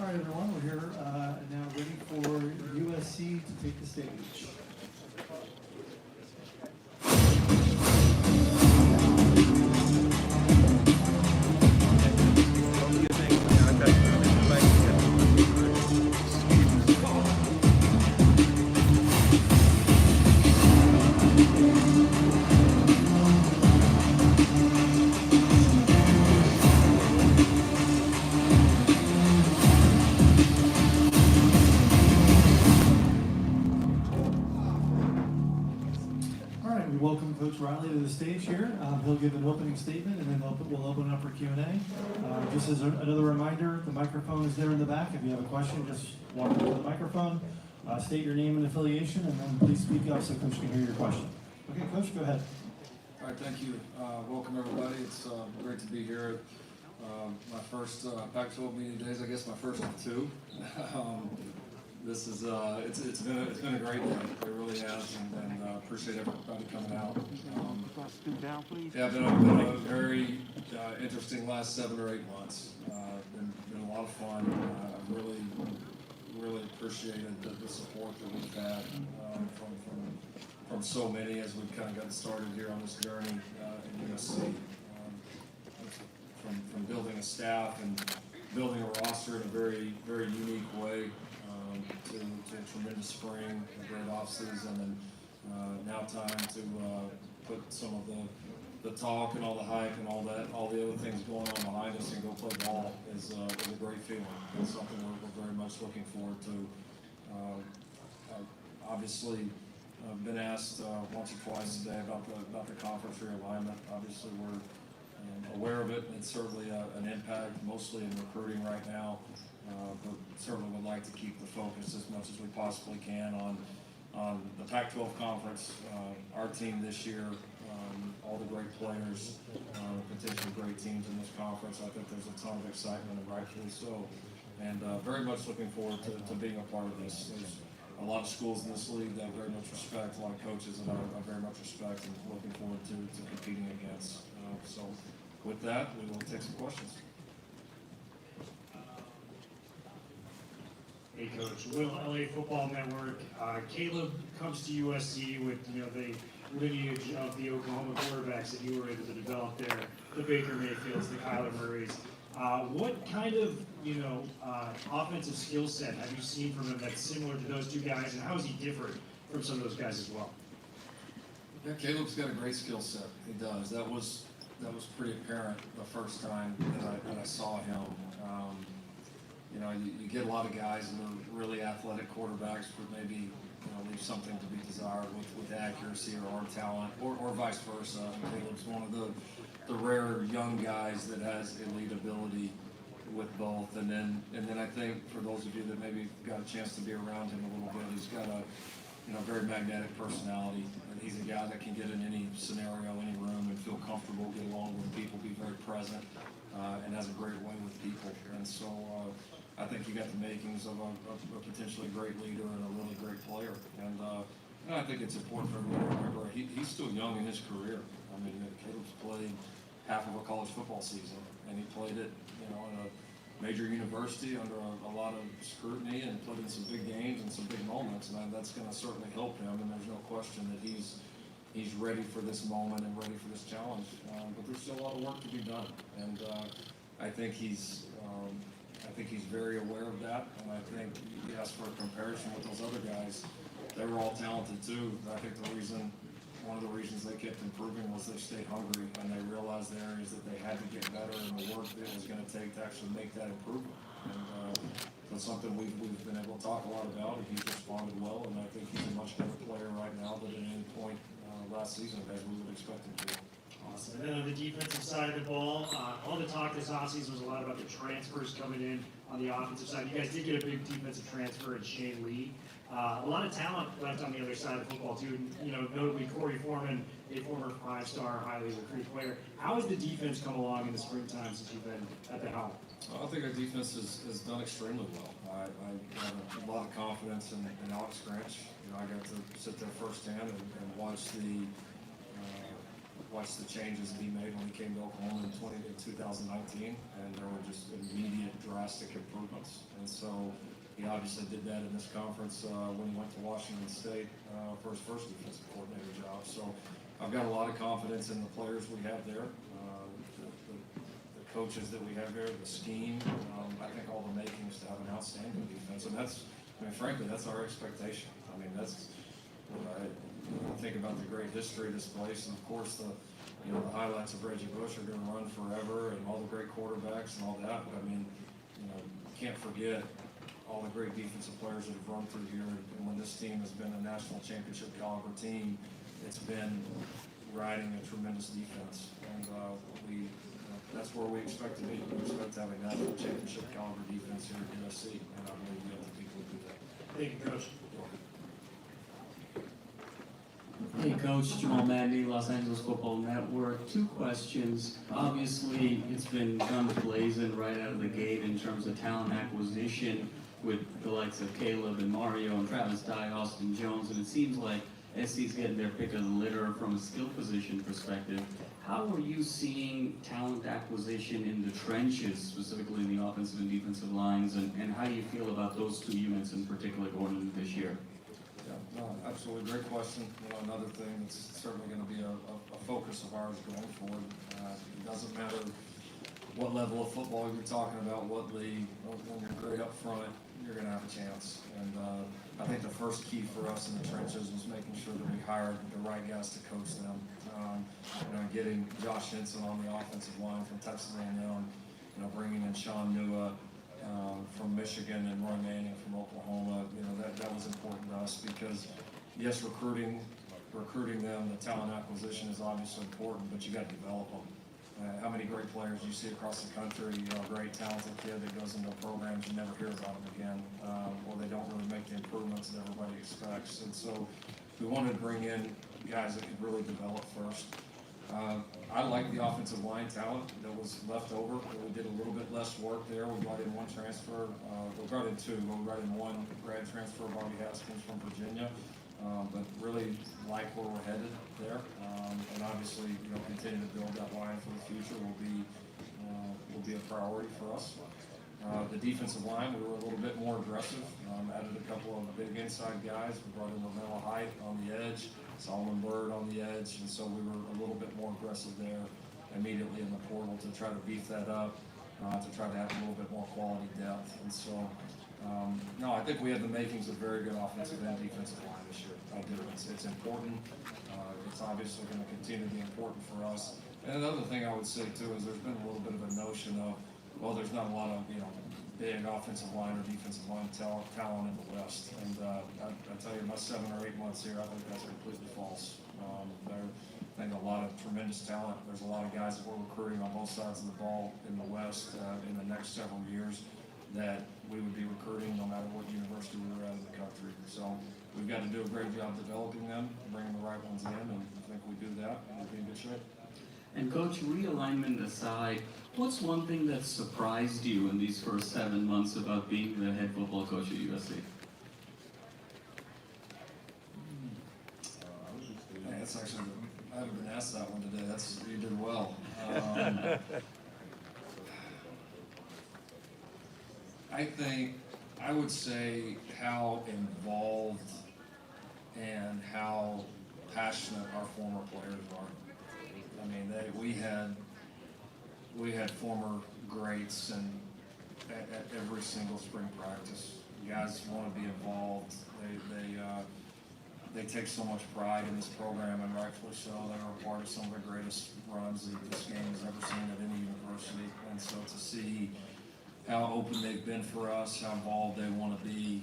All right, everyone, we're here now ready for USC to take the stage. Welcome Coach Riley to the stage here. He'll give an opening statement and then we'll open up for Q&A. Just as another reminder, the microphone is there in the back. If you have a question, just walk up to the microphone, state your name and affiliation, and then please speak up so Coach can hear your question. Okay, Coach, go ahead. All right, thank you. Welcome everybody. It's great to be here. My first Pac-12 Media days, I guess my first of two. This is it's been a great day. It really has, and appreciate everybody coming out. Yeah, been a very interesting last 7 or 8 months. Been a lot of fun. I've really appreciated the support that we've had from so many as we've kind of gotten started here on this journey in USC. From building a staff and building a roster in a very unique way. To a tremendous spring, a great offseason, and now time to put some of the talk and all the hype and all the other things going on behind us and go play ball is a great feeling. It's something we're very much looking forward to. Obviously, I've been asked once or twice today about the conference realignment. Obviously, we're aware of it. It's certainly an impact, mostly in recruiting right now. But certainly would like to keep the focus as much as we possibly can on the Pac-12 conference, our team this year, all the great players, potentially great teams in this conference. I think there's a ton of excitement, and rightfully so. And very much looking forward to being a part of this. There's a lot of schools in this league that I very much respect, a lot of coaches that I very much respect, and looking forward to competing against. So with that, we will take some questions. Hey Coach, Will, LA Football Network. Caleb comes to USC with the lineage of the Oklahoma quarterbacks that you were able to develop there, the Baker Mayfields, the Kyler Murrays. What kind of offensive skill set have you seen from him that's similar to those two guys, and how is he different from some of those guys as well? Yeah, Caleb's got a great skill set. He does. That was pretty apparent the first time that I saw him. You get a lot of guys that are really athletic quarterbacks, but maybe leave something to be desired with accuracy or arm talent, or vice versa. Caleb's one of the rare young guys that has elite ability with both. And then I think for those of you that maybe got a chance to be around him a little bit, he's got a very magnetic personality. And he's a guy that can get in any scenario, any room, and feel comfortable, get along with people, be very present, and has a great way with people. And so I think he got the makings of a potentially great leader and a really great player. And I think it's important for everyone to remember he's still young in his career. I mean, Caleb's played half of a college football season, and he played it, in a major university under a lot of scrutiny, and played in some big games and some big moments. And that's going to certainly help him. And there's no question that he's ready for this moment and ready for this challenge. But there's still a lot of work to be done, and I think he's very aware of that. And I think he asked for a comparison with those other guys. They were all talented too. I think one of the reasons they kept improving was they stayed hungry, and they realized the areas that they had to get better and the work that it was going to take to actually make that improvement. And that's something we've been able to talk a lot about, and he's responded well. And I think he's a much better player right now than at any point last season, as we would expect him to be. Awesome. And then on the defensive side of the ball, all the talk this offseason was a lot about the transfers coming in on the offensive side. You guys did get a big defensive transfer in Shane Lee. A lot of talent left on the other side of football too. Notably Corey Foreman, a former 5-star, highly recruited player. How has the defense come along in the springtime since you've been at the helm? I think our defense has done extremely well. I have a lot of confidence in Alex Grinch. I got to sit there firsthand and watch watched the changes that he made when he came to Oklahoma in 2019, and there were just immediate drastic improvements. And so he obviously did that in this conference when he went to Washington State for his first defensive coordinator job. So I've got a lot of confidence in the players we have there, the coaches that we have there, the scheme. I think all the makings to have an outstanding defense, and that's, I mean, frankly, that's our expectation. I mean, that's, I think about the great history of this place, and of course the highlights of Reggie Bush are going to run forever, and all the great quarterbacks and all that. But I mean, you can't forget all the great defensive players that have run through here. And when this team has been a national championship caliber team, it's been riding a tremendous defense, and that's where we expect to be. We expect to have a national championship caliber defense here at USC, and I believe we have the people to do that. Thank you, Coach. Hey, Coach, Jamal Madney, Los Angeles Football Network. 2 questions. Obviously, it's been guns blazing right out of the gate in terms of talent acquisition with the likes of Caleb and Mario and Travis Dye, Austin Jones, and it seems like SC's getting their pick of the litter from a skill position perspective. How are you seeing talent acquisition in the trenches, specifically in the offensive and defensive lines, and how do you feel about those 2 units in particular going into this year? Yeah, no, absolutely, great question. Another thing that's certainly going to be a focus of ours going forward. It doesn't matter what level of football you're talking about, what league. When you're great up front, you're going to have a chance. And I think the first key for us in the trenches was making sure that we hired the right guys to coach them. Getting Josh Henson on the offensive line from Texas A&M, bringing in Sean Nua from Michigan and Roy Manning from Oklahoma. That was important to us because, yes, recruiting them, the talent acquisition is obviously important, but you got to develop them. How many great players you see across the country, a great talented kid that goes into programs, you never hear about them again, or they don't really make the improvements that everybody expects. And so we wanted to bring in guys that could really develop first. I like the offensive line talent that was left over. We did a little bit less work there. We brought in 1 transfer. We brought in 2, but we brought in 1 grad transfer, Bobby Haskins from Virginia. But really like where we're headed there, and obviously, continue to build that line for the future will be a priority for us. The defensive line, we were a little bit more aggressive. Added a couple of big inside guys. We brought in LaMelo Height on the edge, Solomon Byrd on the edge, and so we were a little bit more aggressive there immediately in the portal to try to beef that up, to try to have a little bit more quality depth. And so, no, I think we have the makings of very good offensive and defensive line this year. I do. It's important. It's obviously going to continue to be important for us. And another thing I would say too is there's been a little bit of a notion of, well, there's not a lot of big offensive line or defensive line talent in the West. And I tell you, my 7 or 8 months here, I think that's completely false. I think a lot of tremendous talent. There's a lot of guys that we're recruiting on both sides of the ball in the West in the next several years that we would be recruiting no matter what university we were at in the country. So we've got to do a great job developing them, bringing the right ones in, and I think we do that, and we'll be in good shape. And Coach, realignment aside, what's one thing that surprised you in these first 7 months about being the head football coach at USC? That's actually, I haven't been asked that one today. You did well. I would say how involved and how passionate our former players are. I mean, we had former greats and at every single spring practice. You guys want to be involved. They take so much pride in this program, and rightfully so. They are a part of some of the greatest runs that this game has ever seen at any university. And so to see how open they've been for us, how involved they want to be,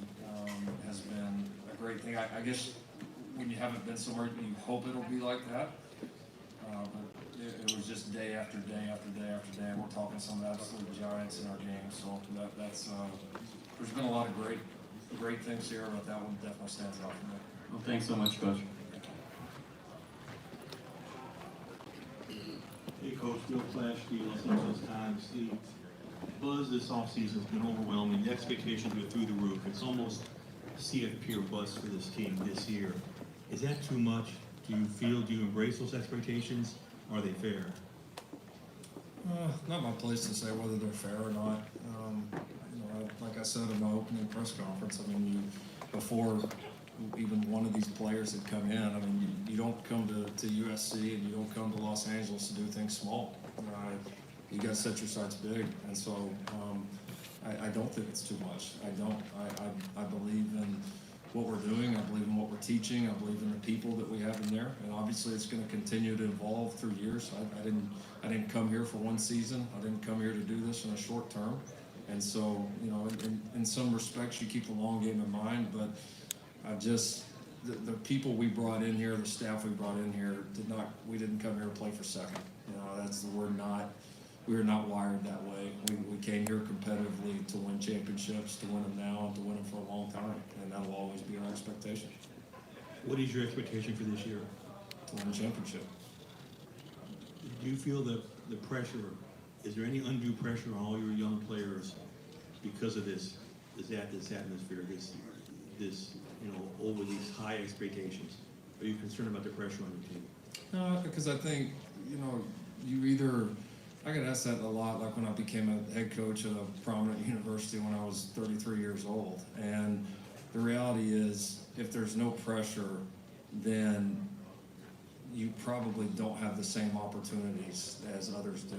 has been a great thing. I guess when you haven't been somewhere, you hope it'll be like that. But it was just day after day after day after day. We're talking some absolute giants in our game. So that's there's been a lot of great things here, but that one definitely stands out for me. Well, thanks so much, Coach. Hey, Coach, Bill Plaschke, Los Angeles Times. The buzz this offseason has been overwhelming. The expectations are through the roof. It's almost CFP or bust for this team this year. Is that too much? Do you embrace those expectations? are they fair? Not my place to say whether they're fair or not. Like I said in my opening press conference, I mean, before even one of these players had come in, I mean, you don't come to USC and you don't come to Los Angeles to do things small. You got to set your sights big, and so I don't think it's too much. I believe in what we're doing. I believe in what we're teaching. I believe in the people that we have in there, and obviously it's going to continue to evolve through years. I didn't come here for one season. I didn't come here to do this in a short term, and so in some respects you keep the long game in mind. But the people we brought in here, the staff we brought in here, we didn't come here to play for second. We are not wired that way. We came here competitively to win championships, to win them now, and to win them for a long time, and that will always be our expectation. What is your expectation for this year? To win a championship. Do you feel the pressure, is there any undue pressure on all your young players because of this atmosphere, this over these high expectations? Are you concerned about the pressure on your team? No, because I think, I get asked that a lot, like when I became a head coach at a prominent university when I was 33 years old. And the reality is, if there's no pressure, then you probably don't have the same opportunities as others do.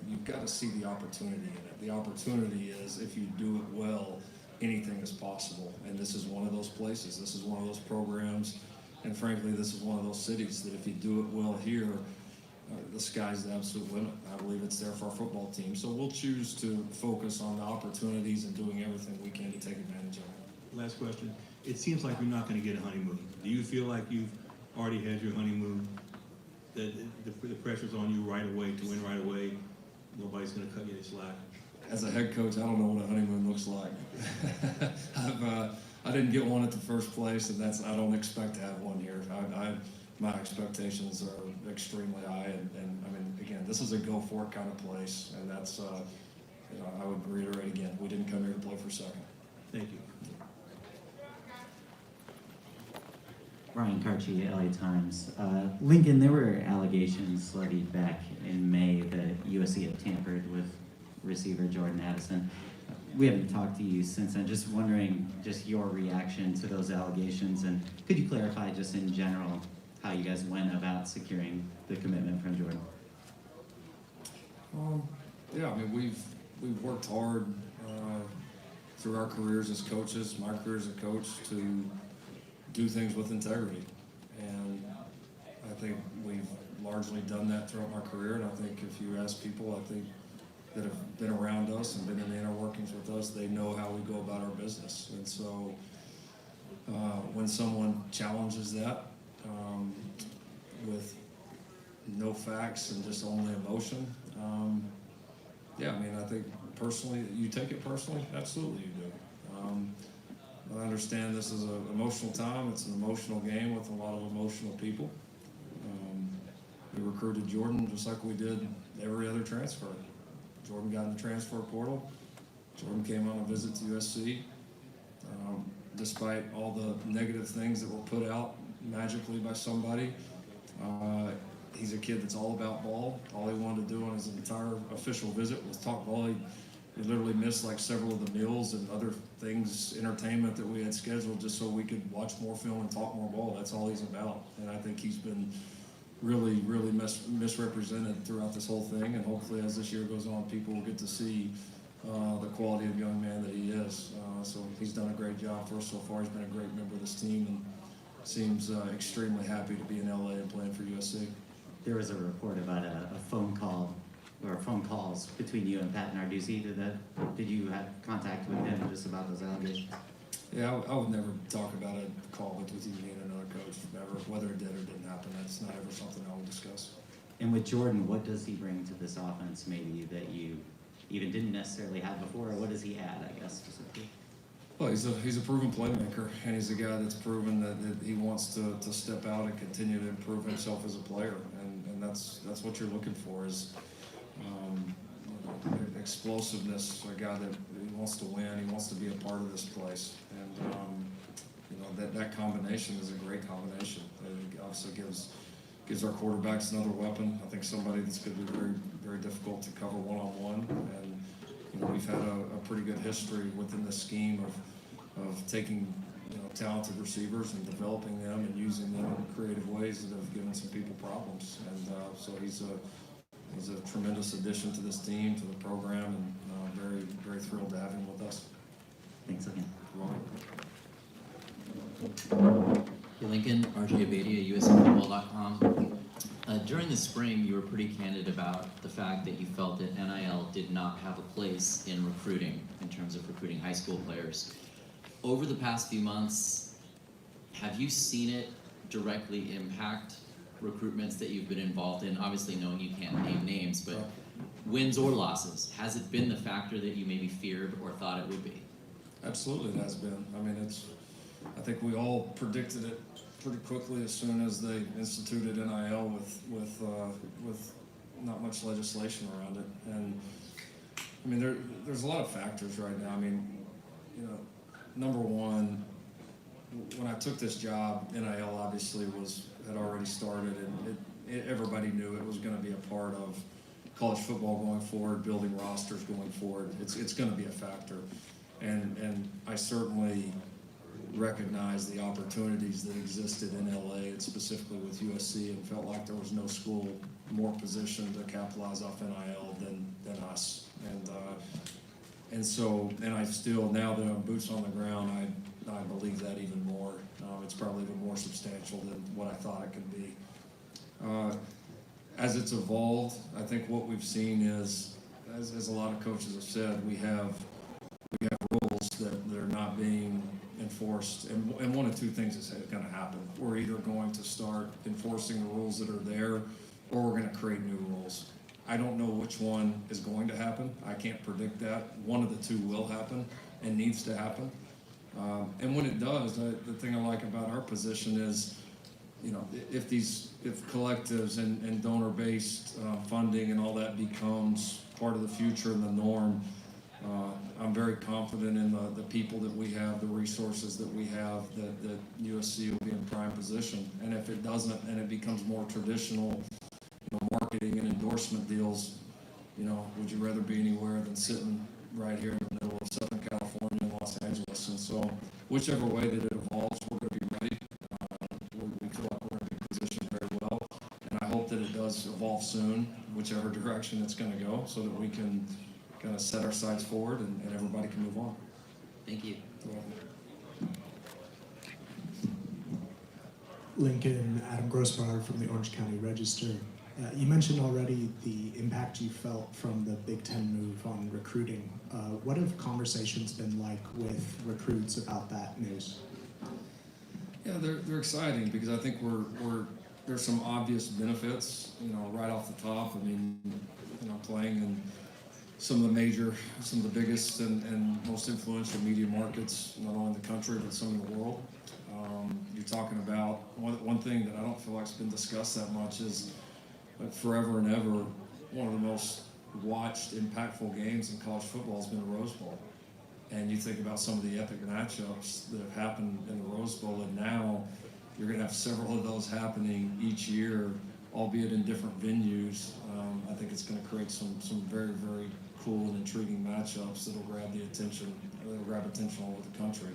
You've got to see the opportunity in it. The opportunity is, if you do it well, anything is possible. And this is one of those places. This is one of those programs. And frankly, this is one of those cities that if you do it well here, the sky's the absolute limit. I believe it's there for our football team. So we'll choose to focus on the opportunities and doing everything we can to take advantage of it. Last question. It seems like you're not going to get a honeymoon. Do you feel like you've already had your honeymoon, that the pressure's on you right away to win right away? Nobody's going to cut you any slack? As a head coach, I don't know what a honeymoon looks like. I didn't get one at the first place, and I don't expect to have one here. My expectations are extremely high, and I mean, again, this is a go for it kind of place, and that's I would reiterate again, we didn't come here to play for second. Thank you. Ryan Carchi, LA Times. Lincoln, there were allegations levied back in May that USC had tampered with receiver Jordan Addison. We haven't talked to you since then. Just wondering, just your reaction to those allegations, and could you clarify just in general how you guys went about securing the commitment from Jordan? Yeah, I mean, we've worked hard through our careers as coaches, my career as a coach, to do things with integrity. And I think we've largely done that throughout my career. And I think if you ask people, I think that have been around us and been in the inner workings with us, they know how we go about our business. And so when someone challenges that with no facts and just only emotion, yeah, I mean, I think personally, you take it personally? Absolutely you do. I understand this is an emotional time. It's an emotional game with a lot of emotional people. We recruited Jordan just like we did every other transfer. Jordan got in the transfer portal. Jordan came on a visit to USC. Despite all the negative things that were put out magically by somebody, he's a kid that's all about ball. All he wanted to do on his entire official visit was talk ball. He literally missed like several of the meals and other things, entertainment that we had scheduled just so we could watch more film and talk more ball. That's all he's about. And I think he's been really, really misrepresented throughout this whole thing. And hopefully as this year goes on, people will get to see the quality of young man that he is. So he's done a great job for us so far. He's been a great member of this team and seems extremely happy to be in LA and playing for USC. There was a report about a phone call or phone calls between you and Pat Narduzzi. Did you have contact with him just about those allegations? Yeah, I would never talk about a call between me and another coach, never, whether it did or didn't happen. That's not ever something I would discuss. And with Jordan, what does he bring to this offense maybe that you even didn't necessarily have before, or what does he add, I guess, specifically? Well, he's a proven playmaker, and he's a guy that's proven that he wants to step out and continue to improve himself as a player, and that's what you're looking for is explosiveness, a guy that he wants to win, he wants to be a part of this place, and that combination is a great combination. It obviously gives our quarterbacks another weapon. I think somebody that's going to be very, very difficult to cover one-on-one. And, you know, we've had a pretty good history within the scheme of taking, you know, talented receivers and developing them and using them in creative ways that have given some people problems. And so he's a tremendous addition to this team, to the program, and very, very thrilled to have him with us. Thanks again. Hey Lincoln, RJ Abadia, USCFootball.com. During the spring, you were pretty candid about the fact that you felt that NIL did not have a place in recruiting, in terms of recruiting high school players. Over the past few months, have you seen it directly impact recruitments that you've been involved in? Obviously, knowing you can't name names, but wins or losses, has it been the factor that you maybe feared or thought it would be? Absolutely, it has been. I mean, I think we all predicted it pretty quickly as soon as they instituted NIL with not much legislation around it. And I mean, there's a lot of factors right now. I mean, you know, number one, when I took this job, NIL obviously had already started, and everybody knew it was going to be a part of college football going forward, building rosters going forward. It's going to be a factor, and I certainly recognize the opportunities that existed in LA, and specifically with USC, and felt like there was no school more positioned to capitalize off NIL than us. And so I still, now that I'm boots on the ground, I believe that even more. It's probably even more substantial than what I thought it could be. As it's evolved, I think what we've seen is, as a lot of coaches have said, we have rules that are not being enforced, and one of two things is going to happen. We're either going to start enforcing the rules that are there, or we're going to create new rules. I don't know which one is going to happen. I can't predict that. One of the two will happen and needs to happen. And when it does, the thing I like about our position is, you know, if collectives and donor-based funding and all that becomes part of the future and the norm, I'm very confident in the people that we have, the resources that we have, that USC will be in prime position. And if it doesn't, and it becomes more traditional, you know, marketing and endorsement deals, you know, would you rather be anywhere than sitting right here in the middle of Southern California and Los Angeles? And so, whichever way that it evolves, we're going to be ready. We feel like we're going to be positioned very well, and I hope that it does evolve soon, whichever direction it's going to go, so that we can kind of set our sights forward and everybody can move on. Thank you. Lincoln, Adam Grossbauer from the Orange County Register. You mentioned already the impact you felt from the Big Ten move on recruiting. What have conversations been like with recruits about that news? Yeah, they're exciting because I think there's some obvious benefits, you know, right off the top. I mean, you know, playing in some of the biggest and most influential media markets, not only in the country, but some in the world. You're talking about one thing that I don't feel like's been discussed that much is that forever and ever, one of the most watched, impactful games in college football has been the Rose Bowl. And you think about some of the epic matchups that have happened in the Rose Bowl, and now you're going to have several of those happening each year, albeit in different venues. I think it's going to create some very, very cool and intriguing matchups that'll grab attention all over the country.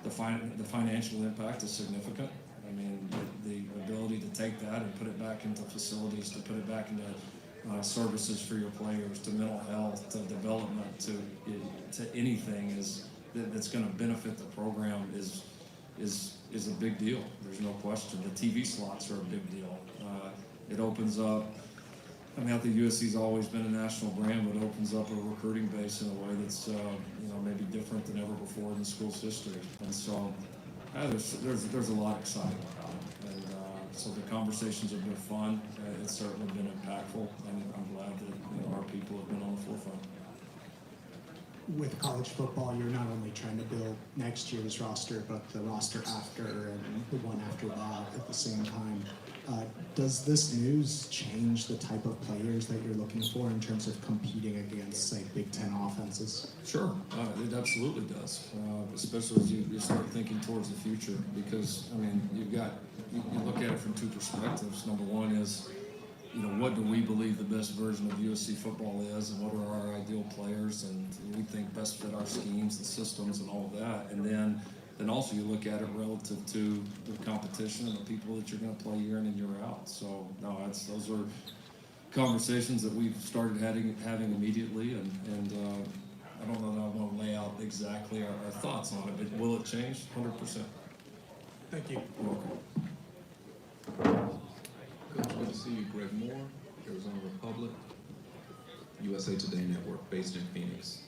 The financial impact is significant. I mean, the ability to take that and put it back into facilities, to put it back into services for your players, to mental health, to development, to anything that's going to benefit the program is a big deal. There's no question. The TV slots are a big deal. It opens up. I mean, I think USC's always been a national brand, but it opens up a recruiting base in a way that's maybe different than ever before in the school's history. And so there's a lot exciting about it. And so the conversations have been fun. It's certainly been impactful, and I'm glad that our people have been on the forefront. With college football, you're not only trying to build next year's roster, but the roster after and the one after that at the same time. Does this news change the type of players that you're looking for in terms of competing against, say, Big Ten offenses? Sure, it absolutely does, especially as you start thinking towards the future. Because I mean, you look at it from two perspectives. Number one is, what do we believe the best version of USC football is, and what are our ideal players, and we think best fit our schemes, the systems, and all of that. And then also you look at it relative to the competition and the people that you're going to play year in and year out. So no, those are conversations that we've started having immediately, and I don't know that I want to lay out exactly our thoughts on it, but will it change? 100%. Thank you. You're welcome. Coach, good to see you. Greg Moore, Arizona Republic, USA Today Network, based in Phoenix.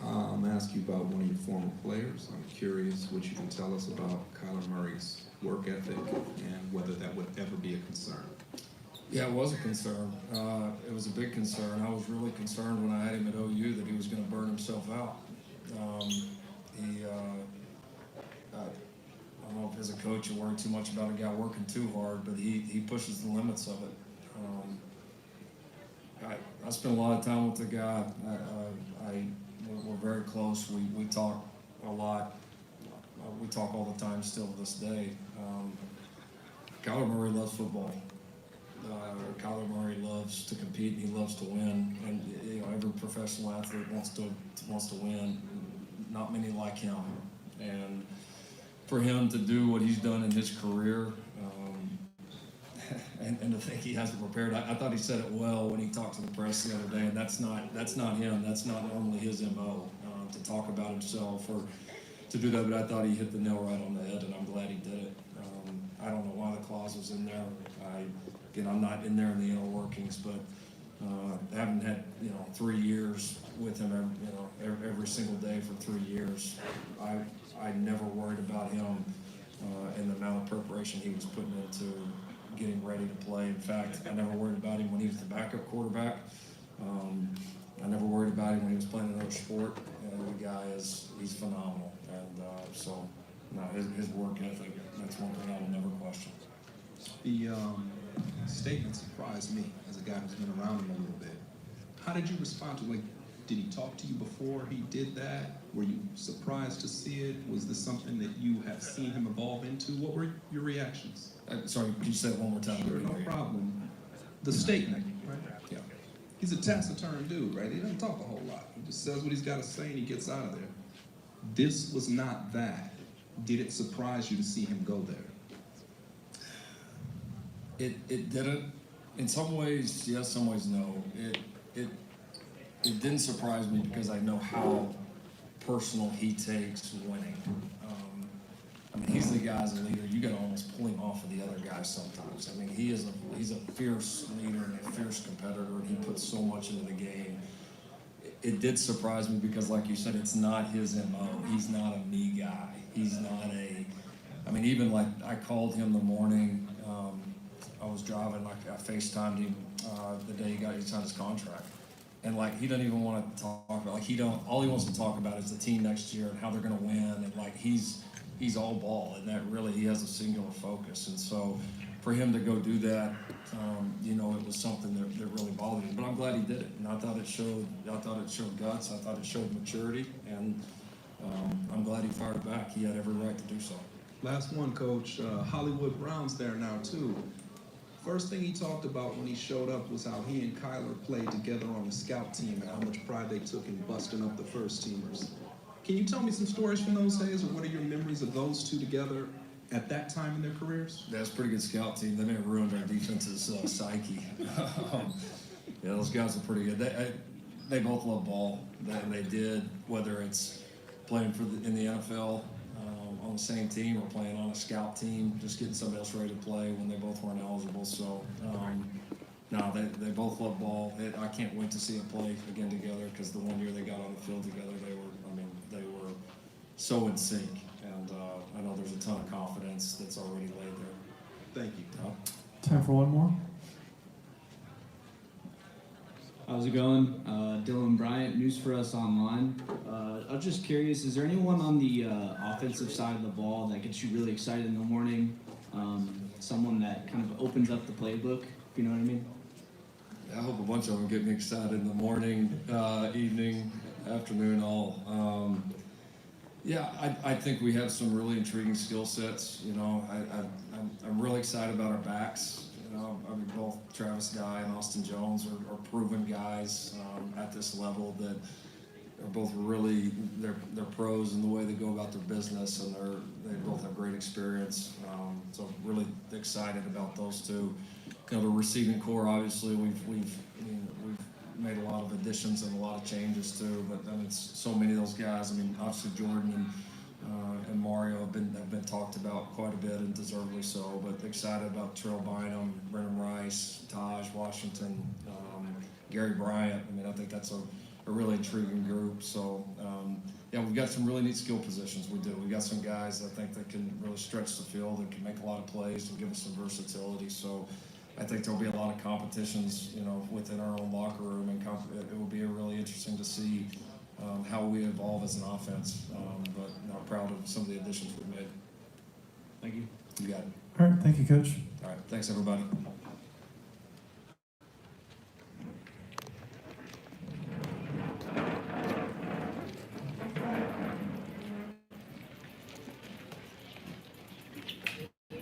I'm asking you about one of your former players. I'm curious what you can tell us about Kyler Murray's work ethic and whether that would ever be a concern. Yeah, it was a concern. It was a big concern. I was really concerned when I had him at OU that he was going to burn himself out. I don't know if as a coach you worry too much about a guy working too hard, but he pushes the limits of it. I spent a lot of time with the guy. We're very close. We talk a lot. We talk all the time still to this day. Kyler Murray loves football. Kyler Murray loves to compete. He loves to win, and every professional athlete wants to win. Not many like him, and for him to do what he's done in his career, and to think he hasn't prepared. I thought he said it well when he talked to the press the other day, and that's not him. That's not normally his MO, to talk about himself or to do that. But I thought he hit the nail right on the head, and I'm glad he did it. I don't know why the clause was in there. I'm not in there in the inner workings, but I haven't had 3 years with him every single day for 3 years. I never worried about him and the amount of preparation he was putting into getting ready to play. In fact, I never worried about him when he was the backup quarterback. I never worried about him when he was playing another sport. The guy he's phenomenal, and so no, his work ethic, that's one thing I will never question. The statement surprised me as a guy who's been around him a little bit. How did you respond to it? Did he talk to you before he did that? Were you surprised to see it? Was this something that you have seen him evolve into? What were your reactions? Sorry, could you say it one more time? Sure, no problem. The statement, right? Yeah. He's a taciturn dude, right? He doesn't talk a whole lot. He just says what he's got to say and he gets out of there. This was not that. Did it surprise you to see him go there? It didn't. In some ways, yes. Some ways, no. It didn't surprise me because I know how personal he takes winning. I mean, he's the guy as a leader. You got to almost pull him off of the other guys sometimes. I mean, he's a fierce leader and a fierce competitor, and he puts so much into the game. It did surprise me because, like you said, it's not his MO. He's not a me guy. He's not a. I mean, even like I called him the morning. I was driving. Like I FaceTimed him the day he signed his contract. And like he doesn't even want to talk about all he wants to talk about is the team next year and how they're going to win, and like he's all ball, and that really he has a singular focus. And so for him to go do that, it was something that really bothered me. But I'm glad he did it, and I thought it showed guts. I thought it showed maturity, and I'm glad he fired back. He had every right to do so. Last one, Coach. Hollywood Brown's there now too. First thing he talked about when he showed up was how he and Kyler played together on the scout team and how much pride they took in busting up the first teamers. Can you tell me some stories from those days, or what are your memories of those two together at that time in their careers? That's a pretty good scout team. They may have ruined our defense's psyche. Yeah, those guys are pretty good. They both love ball, and they did, whether it's playing in the NFL on the same team or playing on a scout team, just getting somebody else ready to play when they both weren't eligible. So, no, they both love ball. I can't wait to see them play again together, because the one year they got on the field together, they were so in sync. And I know there's a ton of confidence that's already laid there. Thank you. Time for one more. How's it going? Dylan Bryant, News for Us Online. I was just curious, is there anyone on the offensive side of the ball that gets you really excited in the morning? someone that kind of opens up the playbook, if you know what I mean? I hope a bunch of them get me excited in the morning, evening, afternoon, all. Yeah, I think we have some really intriguing skill sets. You know, I'm really excited about our backs. You know, I mean, both Travis Guy and Austin Jones are proven guys at this level that are both really they're pros in the way they go about their business, and they both have great experience. So really excited about those two. You know, the receiving core, obviously, we've made a lot of additions and a lot of changes too. But then it's so many of those guys. I mean, obviously Jordan and Mario have been talked about quite a bit, and deservedly so. But excited about Terrell Bynum, Brennan Rice, Taj Washington, Gary Bryant. I mean, I think that's a really intriguing group. So yeah, we've got some really neat skill positions. We do. We've got some guys I think that can really stretch the field and can make a lot of plays and give us some versatility. So I think there'll be a lot of competitions, you know, within our own locker room, and it will be really interesting to see how we evolve as an offense. But you know, I'm proud of some of the additions we've made. Thank you. You got it. All right, thank you, Coach. All right, thanks everybody.